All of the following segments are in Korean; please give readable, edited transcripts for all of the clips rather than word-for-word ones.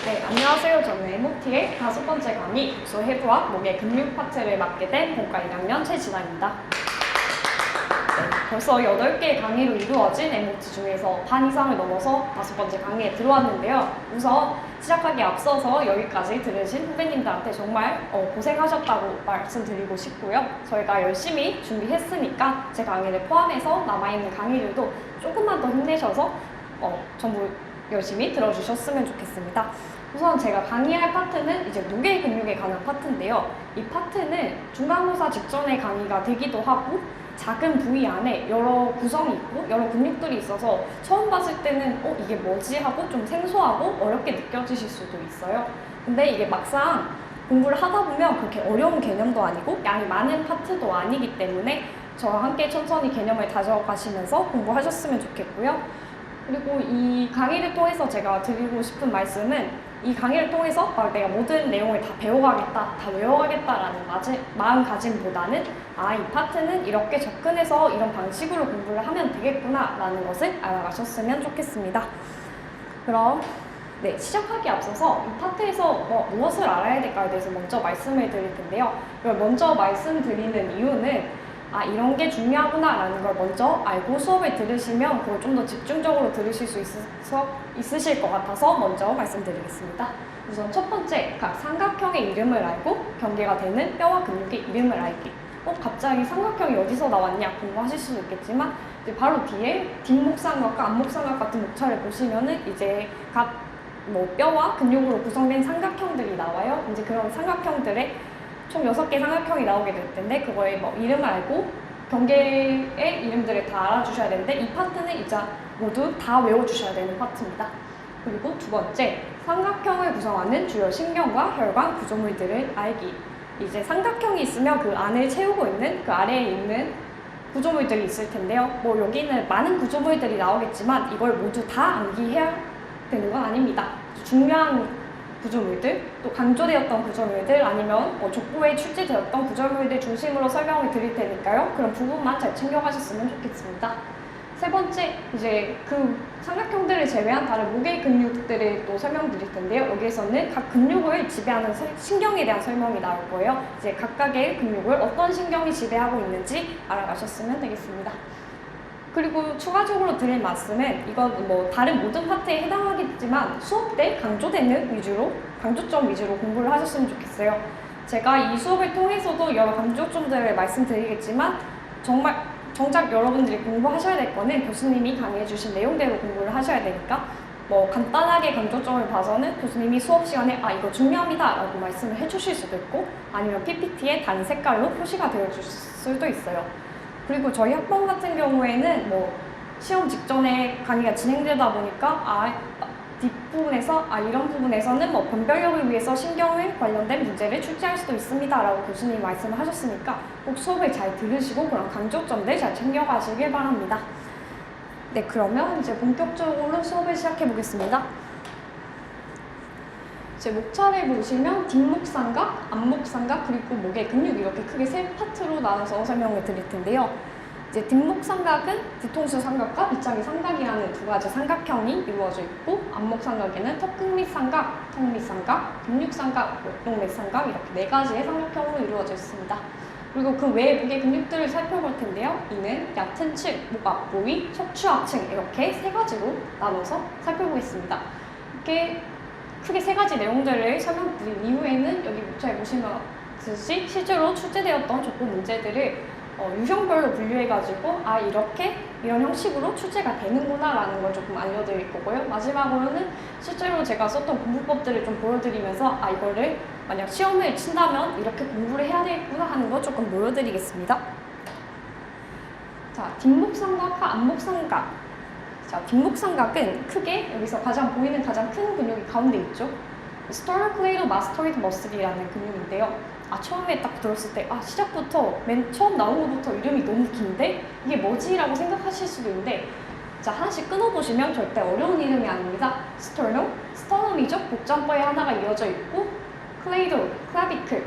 네, 안녕하세요. 저는 MOT의 5번째 강의 국소 해부학 목의 근육 파트를 맡게 된 본과 1학년 최진아입니다. 네, 벌써 8개의 강의로 이루어진 MOT 중에서 반 이상을 넘어서 5번째 강의에 들어왔는데요. 우선 시작하기에 앞서서 여기까지 들으신 후배님들한테 정말 고생하셨다고 말씀드리고 싶고요. 저희가 열심히 준비했으니까 제 강의를 포함해서 남아있는 강의들도 조금만 더 힘내셔서 전부 열심히 들어주셨으면 좋겠습니다. 우선 제가 강의할 파트는 이제 무게 근육에 관한 파트인데요. 이 파트는 중간고사 직전에 강의가 되기도 하고 작은 부위 안에 여러 구성이 있고 여러 근육들이 있어서 처음 봤을 때는 이게 뭐지? 하고 좀 생소하고 어렵게 느껴지실 수도 있어요. 근데 이게 막상 공부를 하다 보면 그렇게 어려운 개념도 아니고 양이 많은 파트도 아니기 때문에 저와 함께 천천히 개념을 다져가시면서 공부하셨으면 좋겠고요. 그리고 이 강의를 통해서 제가 드리고 싶은 말씀은 이 강의를 통해서 내가 모든 내용을 다 배워가겠다, 다 외워가겠다라는 마음가짐보다는 이 파트는 이렇게 접근해서 이런 방식으로 공부를 하면 되겠구나 라는 것을 알아가셨으면 좋겠습니다. 그럼 시작하기 앞서서 이 파트에서 무엇을 알아야 될까에 대해서 먼저 말씀을 드릴 텐데요. 이걸 먼저 말씀드리는 이유는 이런 게 중요하구나 라는 걸 먼저 알고 수업을 들으시면 그걸 좀 더 집중적으로 들으실 수 있으실 것 같아서 먼저 말씀드리겠습니다. 우선 첫 번째, 각 삼각형의 이름을 알고 경계가 되는 뼈와 근육의 이름을 알기. 갑자기 삼각형이 어디서 나왔냐 궁금하실 수도 있겠지만 이제 바로 뒤에 뒷목삼각과 앞목삼각 같은 목차를 보시면은 이제 각 뼈와 근육으로 구성된 삼각형들이 나와요. 이제 그런 삼각형들의 총 6개 삼각형이 나오게 될 텐데 그거의 이름을 알고 경계의 이름들을 다 알아주셔야 되는데 이 파트는 이제 모두 다 외워주셔야 되는 파트입니다. 그리고 두 번째, 삼각형을 구성하는 주요 신경과 혈관 구조물들을 알기. 이제 삼각형이 있으면 그 안을 채우고 있는 그 아래에 있는 구조물들이 있을 텐데요. 여기는 많은 구조물들이 나오겠지만 이걸 모두 다 암기해야 되는 건 아닙니다. 중요한 구조물들, 또 강조되었던 구조물들 아니면 족보에 출제되었던 구조물들 중심으로 설명을 드릴 테니까요. 그런 부분만 잘 챙겨가셨으면 좋겠습니다. 세 번째, 이제 그 삼각형들을 제외한 다른 무게 근육들을 또 설명드릴 텐데요. 여기에서는 각 근육을 지배하는 신경에 대한 설명이 나올 거예요. 이제 각각의 근육을 어떤 신경이 지배하고 있는지 알아가셨으면 되겠습니다. 그리고 추가적으로 드릴 말씀은 이건 다른 모든 파트에 해당하겠지만 수업 때 강조점 위주로 공부를 하셨으면 좋겠어요. 제가 이 수업을 통해서도 여러 강조점들을 말씀드리겠지만 정작 여러분들이 공부하셔야 될 거는 교수님이 강의해 주신 내용대로 공부를 하셔야 되니까 간단하게 강조점을 봐서는 교수님이 수업 시간에 이거 중요합니다 라고 말씀을 해주실 수도 있고 아니면 PPT에 다른 색깔로 표시가 되어줄 수도 있어요. 그리고 저희 학번 같은 경우에는 시험 직전에 강의가 진행되다 보니까 뒷부분에서 이런 부분에서는 변별력을 위해서 신경에 관련된 문제를 출제할 수도 있습니다 라고 교수님이 말씀을 하셨으니까 꼭 수업을 잘 들으시고 그런 강조점들 잘 챙겨가시길 바랍니다. 네, 그러면 이제 본격적으로 수업을 시작해 보겠습니다. 제 목차를 보시면 뒷목삼각, 앞목삼각, 그리고 목의 근육 이렇게 크게 세 파트로 나눠서 설명을 드릴 텐데요. 이제 뒷목삼각은 뒤통수 삼각과 빗자기 삼각이라는 두 가지 삼각형이 이루어져 있고 앞목삼각에는 턱끝 밑 삼각, 턱 밑 삼각, 근육 삼각, 목동 밑 삼각 이렇게 네 가지의 삼각형으로 이루어져 있습니다. 그리고 그 외의 목의 근육들을 살펴볼 텐데요. 이는 얕은 층, 목 앞부위, 척추 하층 이렇게 세 가지로 나눠서 살펴보겠습니다. 이렇게 크게 세 가지 내용들을 설명드린 이후에는 여기 목차에 보시면 듯이 실제로 출제되었던 족보 문제들을 유형별로 분류해가지고 이렇게 이런 형식으로 출제가 되는구나 라는 걸 조금 알려드릴 거고요. 마지막으로는 실제로 제가 썼던 공부법들을 좀 보여드리면서 이거를 만약 시험을 친다면 이렇게 공부를 해야 되겠구나 하는 거 조금 보여드리겠습니다. 자, 뒷목삼각과 앞목삼각. 자, 뒷목삼각은 크게 여기서 보이는 가장 큰 근육이 가운데 있죠. 스토르클레이도마스토이드 머슬이라는 근육인데요. 처음에 딱 들었을 때 시작부터 맨 처음 나온 것부터 이름이 너무 긴데 이게 뭐지? 라고 생각하실 수도 있는데 자, 하나씩 끊어보시면 절대 어려운 이름이 아닙니다. 스터넘이죠. 복장뼈에 하나가 이어져 있고 클레이도, 클라비클,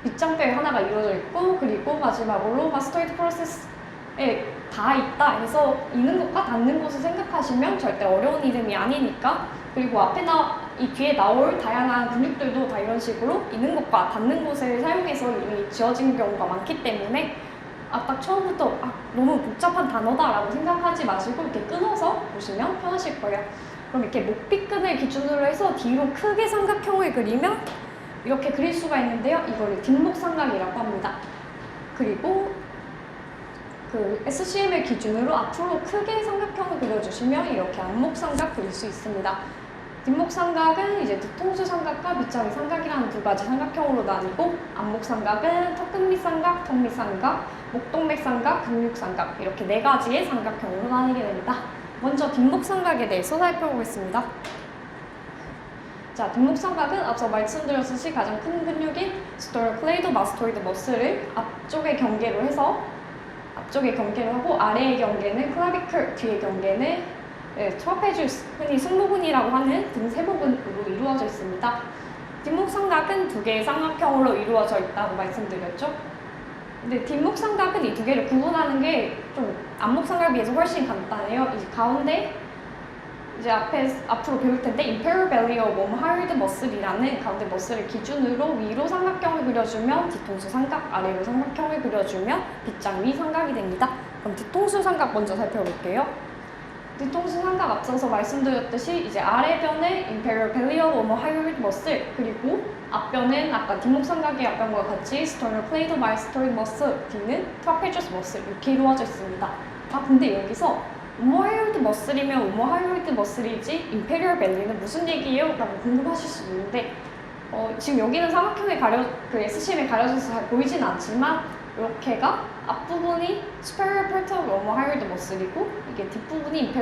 빗장뼈에 하나가 이어져 있고 그리고 마지막으로 마스토이드 프로세스에 다 있다 해서 있는 것과 닿는 것을 생각하시면 절대 어려운 이름이 아니니까 그리고 앞에 이 뒤에 나올 다양한 근육들도 다 이런 식으로 있는 곳과 닿는 곳을 사용해서 이름이 지어진 경우가 많기 때문에 딱 처음부터 너무 복잡한 단어다라고 생각하지 마시고 이렇게 끊어서 보시면 편하실 거예요. 그럼 이렇게 목삐끈을 기준으로 해서 뒤로 크게 삼각형을 그리면 이렇게 그릴 수가 있는데요. 이거를 뒷목삼각이라고 합니다. 그리고 그 SCM을 기준으로 앞으로 크게 삼각형을 그려주시면 이렇게 앞목삼각 그릴 수 있습니다. 뒷목삼각은 이제 뒤통수 삼각과 밑자리 삼각이라는 두 가지 삼각형으로 나뉘고 앞목삼각은 턱끝밑 삼각, 턱밑 삼각, 목동맥 삼각, 근육 삼각 이렇게 네 가지의 삼각형으로 나뉘게 됩니다. 먼저 뒷목삼각에 대해서 살펴보겠습니다. 자, 뒷목삼각은 앞서 말씀드렸듯이 가장 큰 근육인 스토로클레이도 마스토이드 머슬을 앞쪽에 경계로 하고 아래의 경계는 클라비클, 뒤의 경계는 트라페주스, 흔히 승모근이라고 하는 등 세모근으로 이루어져 있습니다. 뒷목삼각은 두 개의 삼각형으로 이루어져 있다고 말씀드렸죠. 근데 뒷목삼각은 이 두 개를 구분하는 게 좀 앞목삼각에 비해서 훨씬 간단해요. 이 가운데 이제 앞으로 배울 텐데 Inferior Belly of Warm Hyoid Muscle이라는 가운데 머슬을 기준으로 위로 삼각형을 그려주면 뒤통수 삼각, 아래로 삼각형을 그려주면 빗장 위 삼각이 됩니다. 그럼 뒤통수 삼각 먼저 살펴볼게요. 뒤통수 삼각 앞서서 말씀드렸듯이 이제 아래변은 Inferior Belly of Warm Hyoid Muscle 그리고 앞변은 아까 뒷목삼각의 앞변과 같이 Sternocleido Mystoid Muscle, 뒤는 Trapezius Muscle 이렇게 이루어져 있습니다. 근데 여기서 오모하이로이드 머슬이면 오모하이로이드 머슬이지 인페리얼 벨리는 무슨 얘기예요? 라고 궁금하실 수 있는데 지금 여기는 삼각형에 그 SCM에 가려져서 잘 보이진 않지만 이렇게가 앞부분이 superior part of omohyoid muscle이고 이게 뒷부분이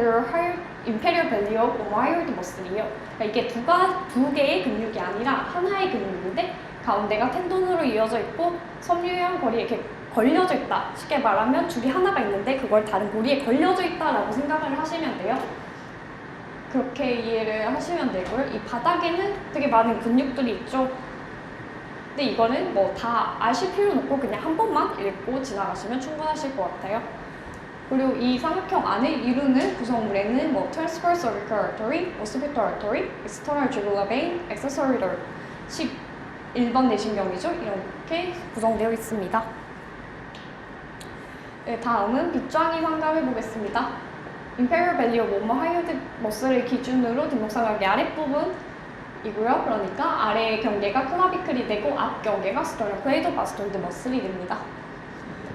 inferior belly of omohyoid muscle이에요. 그러니까 이게 두 개의 근육이 아니라 하나의 근육인데 가운데가 텐돈으로 이어져 있고 섬유형 거리에 이렇게 걸려져 있다. 쉽게 말하면 줄이 하나가 있는데 그걸 다른 고리에 걸려져 있다라고 생각을 하시면 돼요. 그렇게 이해를 하시면 되고요. 이 바닥에는 되게 많은 근육들이 있죠. 근데 이거는 뭐 다 아실 필요는 없고 그냥 한 번만 읽고 지나가시면 충분하실 것 같아요. 그리고 이 삼각형 안에 이루는 구성물에는 뭐 transverse cervical artery, occipital artery, external jugular vein, accessory nerve, 11번 내신경이죠. 이렇게 구성되어 있습니다. 네, 다음은 빗장위 삼각을 보겠습니다. Inferior belly of omohyoid muscle을 기준으로 뒷목삼각의 아랫부분이고요. 그러니까 아래의 경계가 클라비클이 되고 앞 경계가 sternocleido mastoid muscle이 됩니다.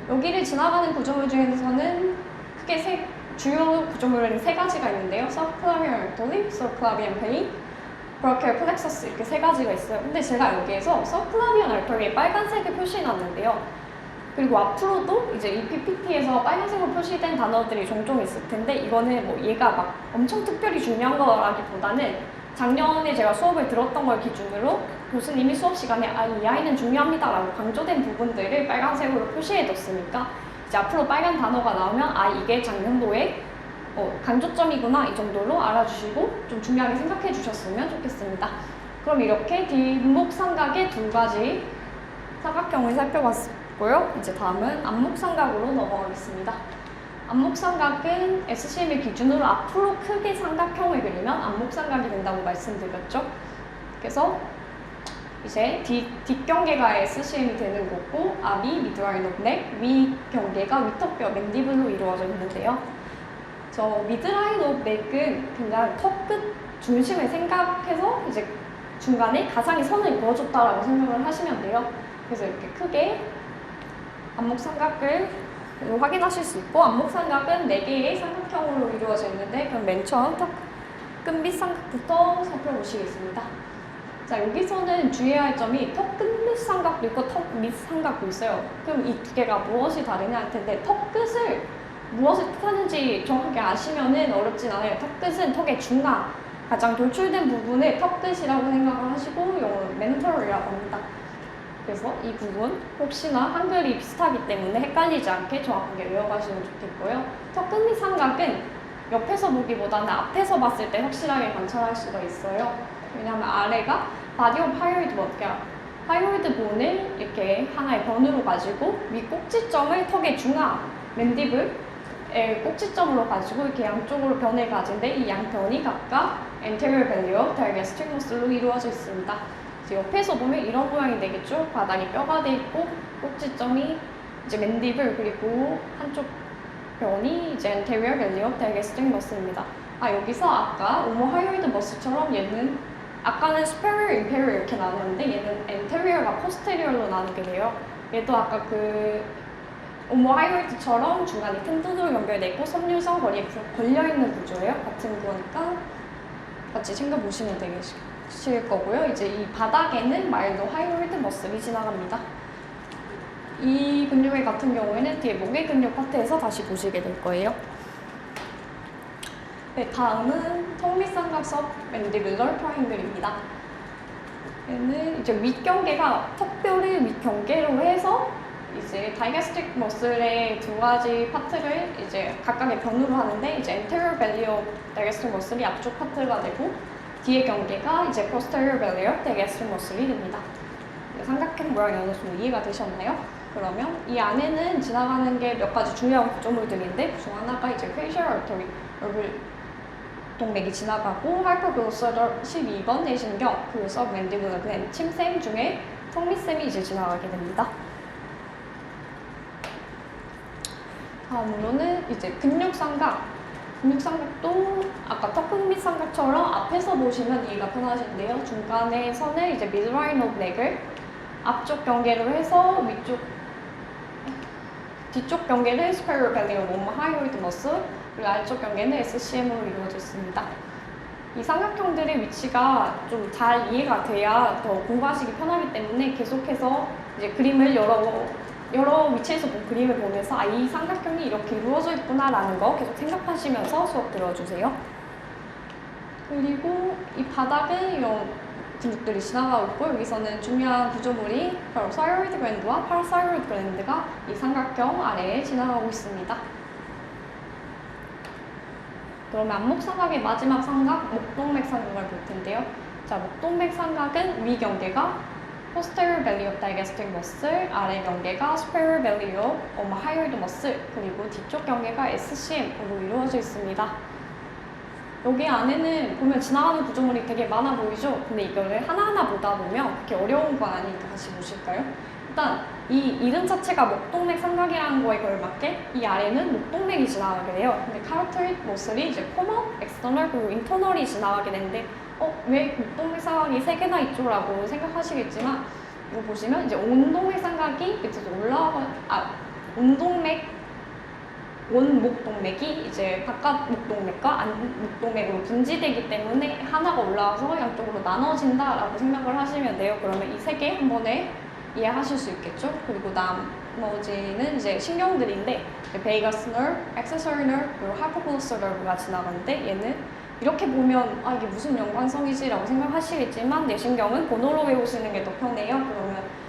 여기를 지나가는 구조물 중에서는 크게 주요 구조물은 세 가지가 있는데요. subclavian artery, subclavian vein, brachial plexus 이렇게 세 가지가 있어요. 근데 제가 여기에서 subclavian artery에 빨간색을 표시해놨는데요. 그리고 앞으로도 이제 이 PPT에서 빨간색으로 표시된 단어들이 종종 있을 텐데 이거는 뭐 얘가 막 엄청 특별히 중요한 거라기보다는 작년에 제가 수업을 들었던 걸 기준으로 교수님이 수업 시간에 이 아이는 중요합니다 라고 강조된 부분들을 빨간색으로 표시해뒀으니까 이제 앞으로 빨간 단어가 나오면 이게 작년도에 강조점이구나 이 정도로 알아주시고 좀 중요하게 생각해 주셨으면 좋겠습니다. 그럼 이렇게 뒷목 삼각의 두 가지 삼각형을 살펴봤습니다. 이제 다음은 앞목삼각으로 넘어가겠습니다. 앞목삼각은 SCM을 기준으로 앞으로 크게 삼각형을 그리면 앞목삼각이 된다고 말씀드렸죠. 그래서 이제 뒷경계가 SCM이 되는 거고 앞이 midline of neck, 위 경계가 위턱뼈 맨디블로 이루어져 있는데요. 저 midline of neck은 그냥 턱끝 중심을 생각해서 이제 중간에 가상의 선을 그어줬다라고 생각을 하시면 돼요. 그래서 이렇게 크게 앞목삼각을 확인하실 수 있고 앞목삼각은 4개의 삼각형으로 이루어져 있는데 그럼 맨 처음 턱 끝밑 삼각부터 살펴보시겠습니다. 자, 여기서는 주의해야 할 점이 턱 끝밑 삼각도 있고 턱 밑 삼각도 있어요. 그럼 이 두 개가 무엇이 다르냐 할 텐데 턱 끝을 무엇을 뜻하는지 정확하게 아시면은 어렵진 않아요. 턱 끝은 턱의 중앙, 가장 돌출된 부분을 턱 끝이라고 생각을 하시고 영어로 멘털이라고 합니다. 그래서 이 부분 혹시나 한글이 비슷하기 때문에 헷갈리지 않게 정확하게 외워가시면 좋겠고요. 턱 끝밑 삼각은 옆에서 보기보다는 앞에서 봤을 때 확실하게 관찰할 수가 있어요. 왜냐하면 아래가 바디 오브 하이로이드 본, 그러니까 하이로이드 본을 이렇게 하나의 변으로 가지고 위 꼭지점을 턱의 중앙, 맨디블 꼭지점으로 가지고 이렇게 양쪽으로 변을 가진데 이 양변이 각각 anterior valve, digastric muscle로 이루어져 있습니다. 이제 옆에서 보면 이런 모양이 되겠죠. 바닥에 뼈가 돼 있고 꼭지점이 이제 맨디블 그리고 한쪽 변이 이제 anterior valve, digastric muscle입니다. 여기서 아까 오모하이오이드 머슬처럼 얘는 아까는 superior, inferior 이렇게 나눴는데 얘는 anterior과 posterior로 나누게 돼요. 얘도 아까 그 오모하이오이드처럼 중간에 텐드로 연결돼 있고 섬유성 거리에 걸려있는 구조예요. 같은 거니까 같이 챙겨보시면 되실 거고요. 이제 이 바닥에는 마일드 하이오이드 머슬이 지나갑니다. 이 근육의 같은 경우에는 뒤에 목의 근육 파트에서 다시 보시게 될 거예요. 네, 다음은 턱밑삼각석 맨디블러 트라이앵글입니다. 얘는 이제 윗경계가 턱뼈를 윗경계로 해서 이제 다이가스틱 머슬의 두 가지 파트를 이제 각각의 변으로 하는데 이제 anterior belly of digastric muscle이 앞쪽 파트가 되고 뒤의 경계가 이제 posterior belly of digastric muscle이 됩니다. 삼각형 모양이 어느 정도 이해가 되셨나요? 그러면 이 안에는 지나가는 게 몇 가지 중요한 구조물들인데 그중 하나가 이제 facial artery, 얼굴 동맥이 지나가고 hypoglossal 12번 내신경, 그리고 submandibular gland, 침샘 중에 턱밑샘이 이제 지나가게 됩니다. 다음으로는 이제 근육삼각. 근육삼각도 아까 턱밑 삼각처럼 앞에서 보시면 이해가 편하신데요. 중간에 선을 이제 midline of neck을 앞쪽 경계로 해서 뒤쪽 경계는 superior belly of omohyoid muscle, 그리고 아래쪽 경계는 SCM으로 이루어져 있습니다. 이 삼각형들의 위치가 좀 잘 이해가 돼야 더 공부하시기 편하기 때문에 계속해서 이제 그림을 여러 위치에서 본 그림을 보면서 이 삼각형이 이렇게 이루어져 있구나라는 거 계속 생각하시면서 수업 들어주세요. 그리고 이 바닥은 이런 근육들이 지나가고 있고 여기서는 중요한 구조물이 바로 사이로이드 글랜드와 파라사이로이드 글랜드가 이 삼각형 아래에 지나가고 있습니다. 그러면 안목삼각의 마지막 삼각, 목동맥 삼각을 볼 텐데요. 자, 목동맥 삼각은 위 경계가 posterior belly of digastric muscle, 아래 경계가 superior belly of omohyoid muscle, 그리고 뒤쪽 경계가 SCM으로 이루어져 있습니다. 여기 안에는 보면 지나가는 구조물이 되게 많아 보이죠? 근데 이거를 하나하나 보다 보면 그렇게 어려운 거 아니니까 다시 보실까요? 일단 이 이름 자체가 목동맥 삼각이라는 거에 걸맞게 이 아래는 목동맥이 지나가게 돼요. 근데 carotid muscle이 이제 common, external, 그리고 internal이 지나가게 되는데 왜 목동맥 삼각이 3개나 있죠라고 생각하시겠지만 이거 보시면 이제 온동맥 삼각이 밑에서 온목동맥이 이제 바깥 목동맥과 안 목동맥으로 분지되기 때문에 하나가 올라와서 양쪽으로 나눠진다라고 생각을 하시면 돼요. 그러면 이 3개 한 번에 이해하실 수 있겠죠? 그리고 나머지는 이제 신경들인데 베이거스 nerve, accessory nerve, 그리고 hypoglossal nerve가 지나가는데 얘는 이렇게 보면 이게 무슨 연관성이지라고 생각하시겠지만 내신경은 번호로 외우시는 게 더 편해요. 그러면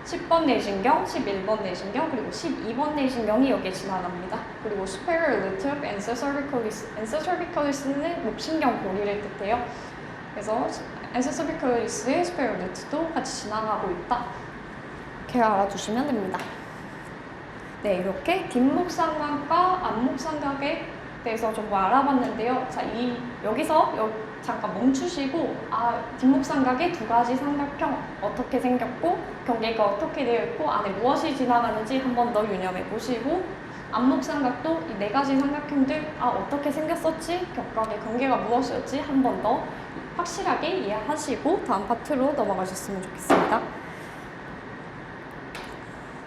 10번 내신경, 11번 내신경, 그리고 12번 내신경이 여기에 지나갑니다. 그리고 superior luteum, ansa cervicalis, ansa cervicalis는 목신경 고리를 뜻해요. 그래서 ansa cervicalis의 superior lute도 같이 지나가고 있다. 이렇게 알아두시면 됩니다. 네, 이렇게 뒷목삼각과 앞목삼각에 대해서 좀 알아봤는데요. 자, 여기서 잠깐 멈추시고 뒷목삼각의 두 가지 삼각형 어떻게 생겼고 경계가 어떻게 되어 있고 안에 무엇이 지나가는지 한 번 더 유념해 보시고 앞목삼각도 이 4가지 삼각형들 어떻게 생겼었지? 각각의 경계가 무엇이었지? 한 번 더 확실하게 이해하시고 다음 파트로 넘어가셨으면 좋겠습니다.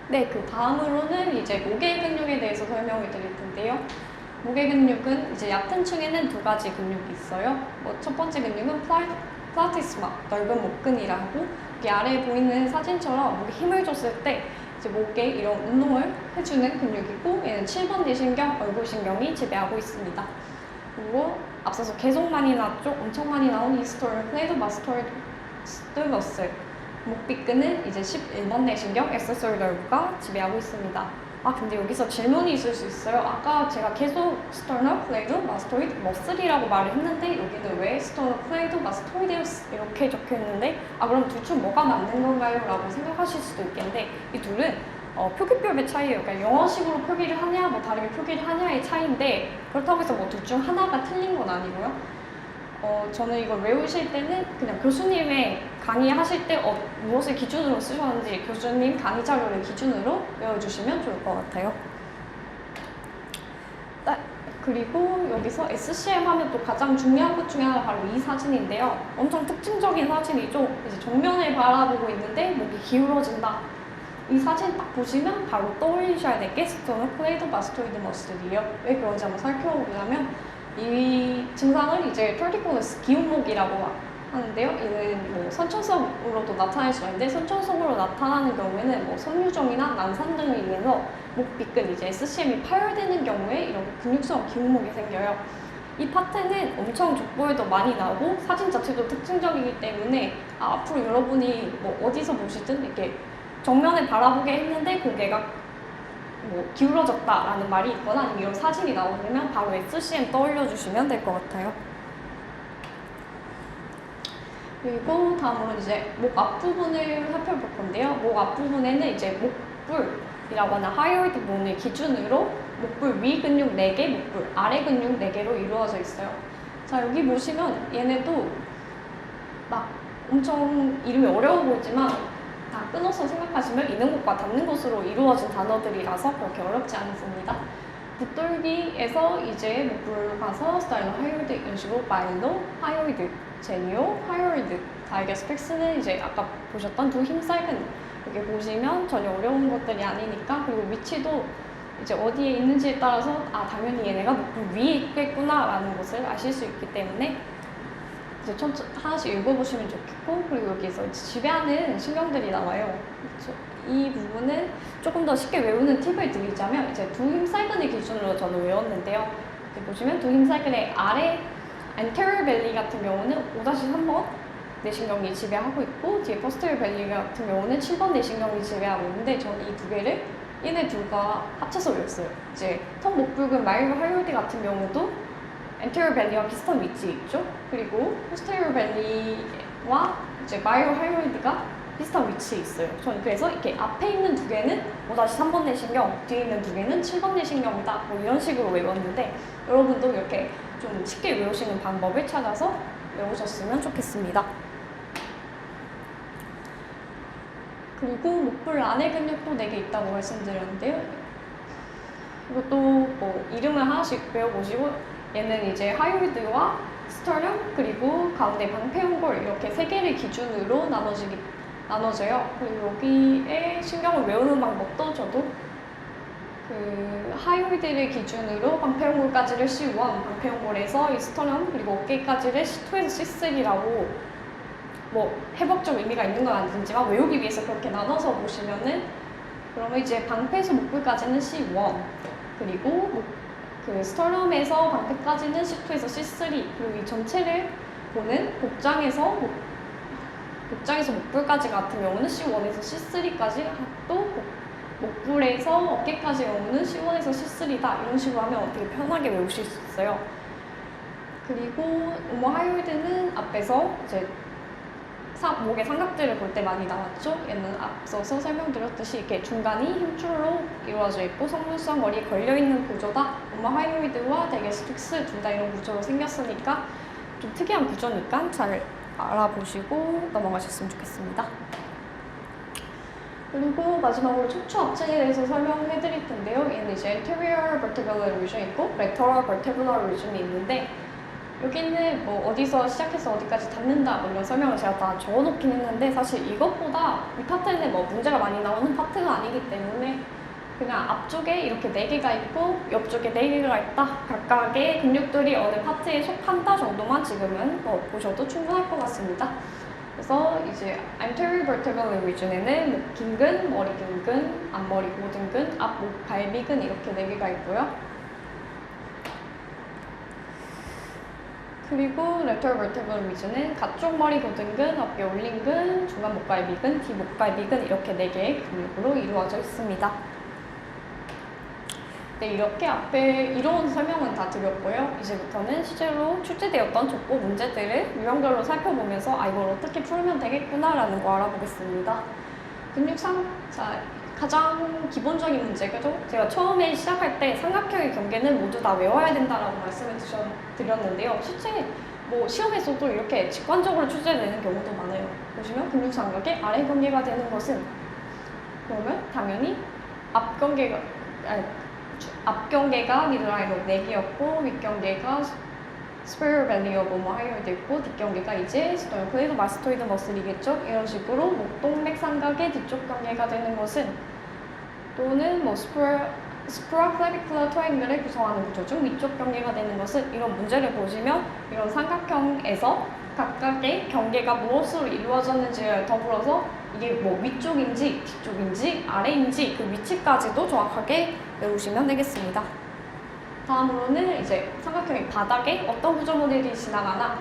네, 그 다음으로는 이제 목의 근육에 대해서 설명을 드릴 텐데요. 목의 근육은 이제 얕은 층에는 2가지 근육이 있어요. 첫 번째 근육은 플라티스마, 넓은 목근이라고 여기 아래에 보이는 사진처럼 목에 힘을 줬을 때 이제 목에 이런 운동을 해주는 근육이고 얘는 7번 내신경, 얼굴신경이 지배하고 있습니다. 그리고 앞서서 계속 많이 나왔죠? 엄청 많이 나온 이스토리얼 플레이드 마스토리드 머슬, 목비근은 이제 11번 내신경, 액세서리 nerve가 지배하고 있습니다. 근데 여기서 질문이 있을 수 있어요. 아까 제가 계속 sternal flaid mastoid muscle이라고 말을 했는데 여기는 왜 sternal flaid mastoideus 이렇게 적혀 있는데 그럼 둘 중 뭐가 맞는 건가요? 라고 생각하실 수도 있겠는데 이 둘은 표기법의 차이예요. 그러니까 영어식으로 표기를 하냐, 뭐 다르게 표기를 하냐의 차이인데 그렇다고 해서 뭐 둘 중 하나가 틀린 건 아니고요. 저는 이걸 외우실 때는 그냥 교수님의 강의하실 때 무엇을 기준으로 쓰셨는지 교수님 강의 자료를 기준으로 외워주시면 좋을 것 같아요. 그리고 여기서 SCM 하면 또 가장 중요한 것 중에 하나가 바로 이 사진인데요. 엄청 특징적인 사진이죠. 이제 정면을 바라보고 있는데 목이 기울어진다. 이 사진 딱 보시면 바로 떠올리셔야 될 게 스토노클레이드 마스토이드 머슬이에요. 왜 그런지 한번 살펴보자면 이 증상을 이제 톨티코너스 기운목이라고 하는데요. 이는 뭐 선천성으로도 나타날 수가 있는데 선천성으로 나타나는 경우에는 뭐 섬유종이나 난산 등을 인해서 목 빗근 이제 SCM이 파열되는 경우에 이런 근육성 기운목이 생겨요. 이 파트는 엄청 족보에도 많이 나오고 사진 자체도 특징적이기 때문에 앞으로 여러분이 뭐 어디서 보시든 이렇게 정면을 바라보게 했는데 고개가 뭐 기울어졌다라는 말이 있거나 아니면 이런 사진이 나오면 바로 SCM 떠올려 주시면 될 것 같아요. 그리고 다음으로 이제 목 앞부분을 살펴볼 건데요. 목 앞부분에는 이제 목불이라고 하는 하이어드 본을 기준으로 목불 위 근육 4개, 목불 아래 근육 4개로 이루어져 있어요. 자, 여기 보시면 얘네도 막 엄청 이름이 어려워 보이지만 다 끊어서 생각하시면 있는 곳과 닿는 곳으로 이루어진 단어들이라서 그렇게 어렵지 않습니다. 붓돌기에서 이제 목불로 가서 스타일로 하이어드 이런 식으로 마일로, 하이어드, 제니오, 하이어드 다이게스펙스는 이제 아까 보셨던 두 힘살근 여기 보시면 전혀 어려운 것들이 아니니까 그리고 위치도 이제 어디에 있는지에 따라서 당연히 얘네가 목불 위에 있겠구나 라는 것을 아실 수 있기 때문에 이제 하나씩 읽어보시면 좋겠고 그리고 여기서 지배하는 신경들이 나와요. 그렇죠? 이 부분은 조금 더 쉽게 외우는 팁을 드리자면 이제 두 힘살근을 기준으로 저는 외웠는데요. 이렇게 보시면 두 힘살근의 아래 anterior belly 같은 경우는 5-3번 내신경이 지배하고 있고 뒤에 posterior belly 같은 경우는 7번 내신경이 지배하고 있는데 저는 이 두 개를 얘네 둘과 합쳐서 외웠어요. 이제 턱 목불근 마이로 하이어드 같은 경우도 anterior belly와 비슷한 위치에 있죠. 그리고 posterior belly와 이제 마이로 하이어드가 비슷한 위치에 있어요. 저는 그래서 이렇게 앞에 있는 두 개는 5-3번 내신경, 뒤에 있는 두 개는 7번 내신경이다. 뭐 이런 식으로 외웠는데 여러분도 이렇게 좀 쉽게 외우시는 방법을 찾아서 외우셨으면 좋겠습니다. 그리고 목불 안에 근육도 4개 있다고 말씀드렸는데요. 이것도 뭐 이름을 하나씩 배워보시고 얘는 이제 하이오이드와 스터뇽 그리고 가운데 방패연골 이렇게 3개를 기준으로 나눠져요. 그리고 여기에 신경을 외우는 방법도 저도 그 하이오이드를 기준으로 방패연골까지를 C1, 방패연골에서 이 스터뇽 그리고 어깨까지를 C2에서 C3라고 뭐 해법적 의미가 있는 건 아니지만 외우기 위해서 그렇게 나눠서 보시면은 그러면 이제 방패에서 목불까지는 C1 그리고 그 스터뇽에서 방패까지는 C2에서 C3 그리고 이 전체를 보는 복장에서 목불까지 같은 경우는 C1에서 C3까지 또 목불에서 어깨까지 경우는 C1에서 C3다 이런 식으로 하면 어떻게 편하게 외우실 수 있어요. 그리고 오모하이오이드는 앞에서 이제 목의 삼각대를 볼 때 많이 나왔죠. 얘는 앞서서 설명드렸듯이 이렇게 중간이 힘줄로 이루어져 있고 속눈썹 머리에 걸려있는 구조다. 오모하이오이드와 다이게스픽스 둘 다 이런 구조로 생겼으니까 좀 특이한 구조니까 잘 알아보시고 넘어가셨으면 좋겠습니다. 그리고 마지막으로 척추 합층에 대해서 설명해 드릴 텐데요. 얘는 이제 anterior vertebral region 있고 lateral vertebral region이 있는데 여기는 뭐 어디서 시작해서 어디까지 닿는다 뭐 이런 설명을 제가 다 적어놓긴 했는데 사실 이것보다 이 파트는 뭐 문제가 많이 나오는 파트가 아니기 때문에 그냥 앞쪽에 이렇게 4개가 있고 옆쪽에 4개가 있다 각각의 근육들이 어느 파트에 속한다 정도만 지금은 보셔도 충분할 것 같습니다. 그래서 이제 anterior vertebral region에는 목 긴근, 머리 긴근, 앞머리 고등근, 앞목 갈비근 이렇게 4개가 있고요. 그리고 lateral vertebral region은 가쪽 머리 고등근, 어깨 올린근, 중간 목갈비근, 뒤 목갈비근 이렇게 4개의 근육으로 이루어져 있습니다. 네, 이렇게 앞에 이론 설명은 다 드렸고요. 이제부터는 실제로 출제되었던 족보 문제들을 유형별로 살펴보면서 이걸 어떻게 풀면 되겠구나 라는 거 알아보겠습니다. 자, 가장 기본적인 문제죠. 제가 처음에 시작할 때 삼각형의 경계는 모두 다 외워야 된다라고 말씀을 드렸는데요. 실제 뭐 시험에서도 이렇게 직관적으로 출제되는 경우도 많아요. 보시면 근육삼각의 아래 경계가 되는 것은 그러면 당연히 앞 경계가 미드라인 오브 넥이었고 윗 경계가 스페어 밸리 오브 뭐 하이어드 있고 뒷 경계가 이제 스토너클레이드 마스토이드 머슬이겠죠. 이런 식으로 목동맥 삼각의 뒤쪽 경계가 되는 것은 또는 뭐 스프라클레비클러 트라이앵글을 구성하는 구조 중 위쪽 경계가 되는 것은 이런 문제를 보시면 이런 삼각형에서 각각의 경계가 무엇으로 이루어졌는지를 더불어서 이게 뭐 위쪽인지 뒤쪽인지 아래인지 그 위치까지도 정확하게 외우시면 되겠습니다. 다음으로는 이제 삼각형의 바닥에 어떤 구조 모델이 지나가나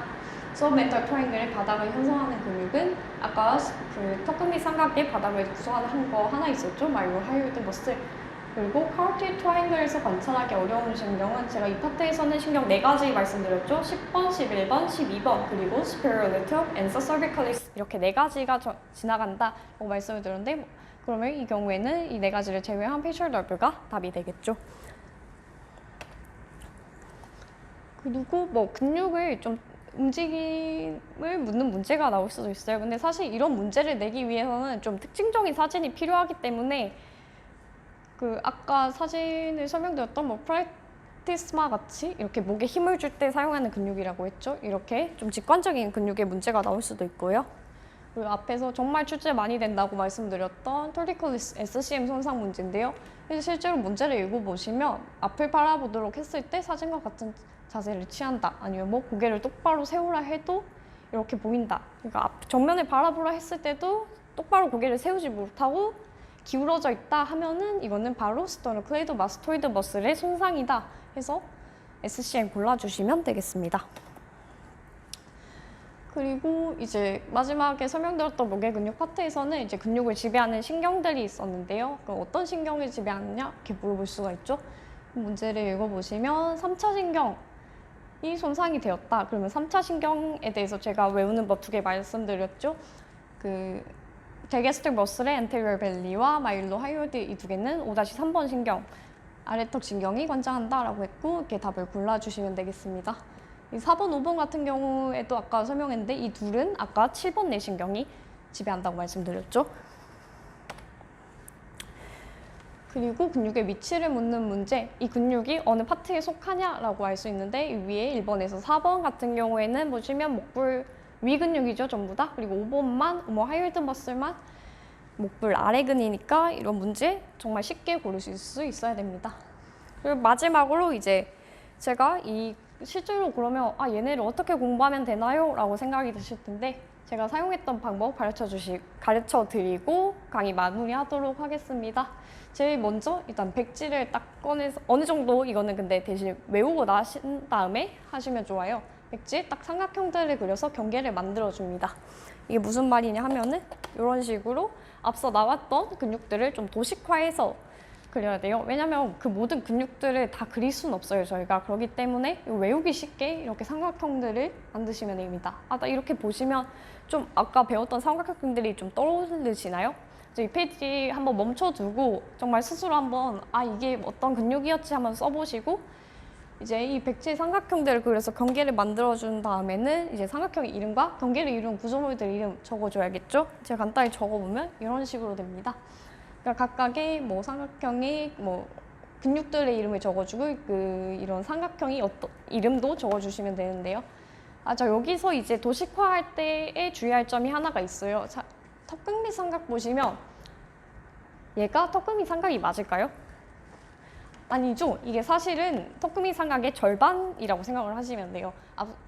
서브멘탈 트라이앵글의 바닥을 형성하는 근육은 아까 그 턱끝 삼각의 바닥을 구성하는 거 하나 있었죠? 마이로 하이어드 머슬. 그리고 카로티드 트라이앵글에서 관찰하기 어려운 신경은 제가 이 파트에서는 신경 4가지 말씀드렸죠. 10번, 11번, 12번 그리고 superior lateral and cervicalis 이렇게 4가지가 지나간다고 말씀을 드렸는데 그러면 이 경우에는 이 4가지를 제외한 페이셜 너브가 답이 되겠죠. 그리고 뭐 근육을 좀 움직임을 묻는 문제가 나올 수도 있어요. 근데 사실 이런 문제를 내기 위해서는 좀 특징적인 사진이 필요하기 때문에 그 아까 사진을 설명드렸던 뭐 프라티스마 같이 이렇게 목에 힘을 줄 때 사용하는 근육이라고 했죠. 이렇게 좀 직관적인 근육에 문제가 나올 수도 있고요. 그리고 앞에서 정말 출제 많이 된다고 말씀드렸던 톨리컬리스 SCM 손상 문제인데요. 실제로 문제를 읽어보시면 앞을 바라보도록 했을 때 사진과 같은 자세를 취한다. 아니면 뭐 고개를 똑바로 세우라 해도 이렇게 보인다. 그러니까 정면을 바라보라 했을 때도 똑바로 고개를 세우지 못하고 기울어져 있다 하면은 이거는 바로 스토너클레이드 마스토이드 머슬의 손상이다 해서 SCM 골라주시면 되겠습니다. 그리고 이제 마지막에 설명드렸던 목의 근육 파트에서는 이제 근육을 지배하는 신경들이 있었는데요. 그럼 어떤 신경을 지배하느냐 이렇게 물어볼 수가 있죠. 문제를 읽어보시면 3차 신경이 손상이 되었다. 그러면 3차 신경에 대해서 제가 외우는 법 2개 말씀드렸죠. 그 대게스틱 머슬의 엔테리어 밸리와 마일로 하이어드 이 2개는 5-3번 신경, 아래턱 신경이 관장한다라고 했고 이렇게 답을 골라주시면 되겠습니다. 이 4번, 5번 같은 경우에도 아까 설명했는데 이 둘은 아까 7번 내신경이 지배한다고 말씀드렸죠. 그리고 근육의 위치를 묻는 문제, 이 근육이 어느 파트에 속하냐라고 알 수 있는데 이 위에 1번에서 4번 같은 경우에는 보시면 목불 위 근육이죠, 전부 다. 그리고 5번만 뭐 하이어드 머슬만 목불 아래 근이니까 이런 문제 정말 쉽게 고르실 수 있어야 됩니다. 그리고 마지막으로 이제 제가 이 실제로 그러면 얘네를 어떻게 공부하면 되나요? 라고 생각이 드실 텐데 제가 사용했던 방법 가르쳐 드리고 강의 마무리하도록 하겠습니다. 제일 먼저 일단 백지를 딱 꺼내서 어느 정도 이거는 근데 대신 외우고 나신 다음에 하시면 좋아요. 백지에 딱 삼각형들을 그려서 경계를 만들어 줍니다. 이게 무슨 말이냐 하면은 이런 식으로 앞서 나왔던 근육들을 좀 도식화해서 그려야 돼요. 왜냐면 그 모든 근육들을 다 그릴 수는 없어요, 저희가. 그렇기 때문에 외우기 쉽게 이렇게 삼각형들을 만드시면 됩니다. 나 이렇게 보시면 좀 아까 배웠던 삼각형들이 좀 떠오르시나요? 이 페이지 한번 멈춰두고 정말 스스로 한번 이게 어떤 근육이었지 한번 써보시고 이제 이 백지의 삼각형들을 그려서 경계를 만들어준 다음에는 이제 삼각형의 이름과 경계를 이루는 구조물들 이름 적어줘야겠죠? 제가 간단히 적어보면 이런 식으로 됩니다. 그러니까 각각의 뭐 삼각형의 뭐 근육들의 이름을 적어주고 이런 삼각형이 어떤 이름도 적어주시면 되는데요. 자 여기서 이제 도식화할 때에 주의할 점이 하나가 있어요. 자, 턱끝밑 삼각 보시면 얘가 턱끝밑 삼각이 맞을까요? 아니죠. 이게 사실은 턱끝밑 삼각의 절반이라고 생각을 하시면 돼요.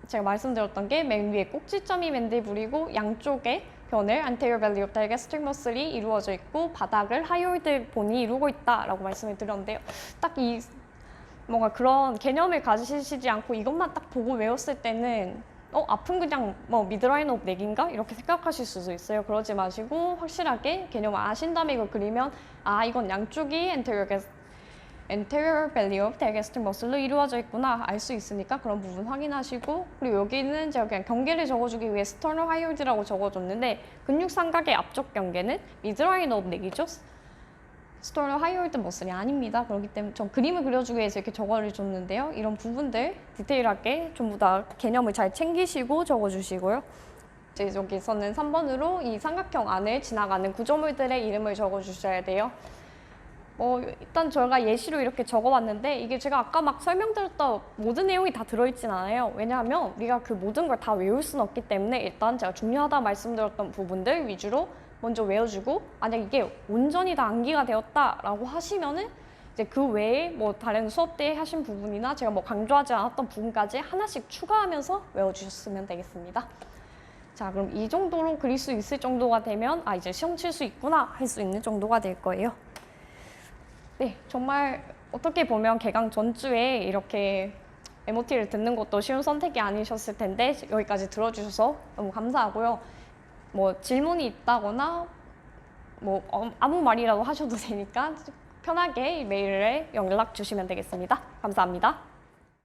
제가 말씀드렸던 게 맨 위에 꼭지점이 맨디블이고 양쪽에 변을 anterior belly of digastric muscle이 이루어져 있고 바닥을 하이오이드 본이 이루고 있다라고 말씀을 드렸는데요. 딱 이 뭔가 그런 개념을 가지시지 않고 이것만 딱 보고 외웠을 때는 앞은 그냥 뭐 미드라인 오브 넥인가? 이렇게 생각하실 수도 있어요. 그러지 마시고 확실하게 개념을 아신 다음에 이걸 그리면 이건 양쪽이 anterior belly of digastric muscle로 이루어져 있구나 알 수 있으니까 그런 부분 확인하시고 그리고 여기는 제가 그냥 경계를 적어주기 위해 sternal hyoid라고 적어줬는데 근육 삼각의 앞쪽 경계는 midline of neck이죠. 스토리 하이홀드 머슬이 아닙니다. 그렇기 때문에 전 그림을 그려주기 위해서 이렇게 적어줬는데요. 이런 부분들 디테일하게 전부 다 개념을 잘 챙기시고 적어주시고요. 이제 여기서는 3번으로 이 삼각형 안을 지나가는 구조물들의 이름을 적어주셔야 돼요. 일단 저희가 예시로 이렇게 적어봤는데 이게 제가 아까 막 설명드렸던 모든 내용이 다 들어있진 않아요. 왜냐하면 우리가 그 모든 걸 다 외울 수는 없기 때문에 일단 제가 중요하다 말씀드렸던 부분들 위주로 먼저 외워주고, 만약 이게 온전히 다 암기가 되었다라고 하시면은 이제 그 외에 뭐 다른 수업 때 하신 부분이나 제가 뭐 강조하지 않았던 부분까지 하나씩 추가하면서 외워주셨으면 되겠습니다. 자, 그럼 이 정도로 그릴 수 있을 정도가 되면 이제 시험 칠 수 있구나 할 수 있는 정도가 될 거예요. 네, 정말 어떻게 보면 개강 전주에 이렇게 MOT를 듣는 것도 쉬운 선택이 아니셨을 텐데 여기까지 들어주셔서 너무 감사하고요. 뭐 질문이 있다거나 뭐 아무 말이라도 하셔도 되니까 편하게 메일에 연락 주시면 되겠습니다. 감사합니다.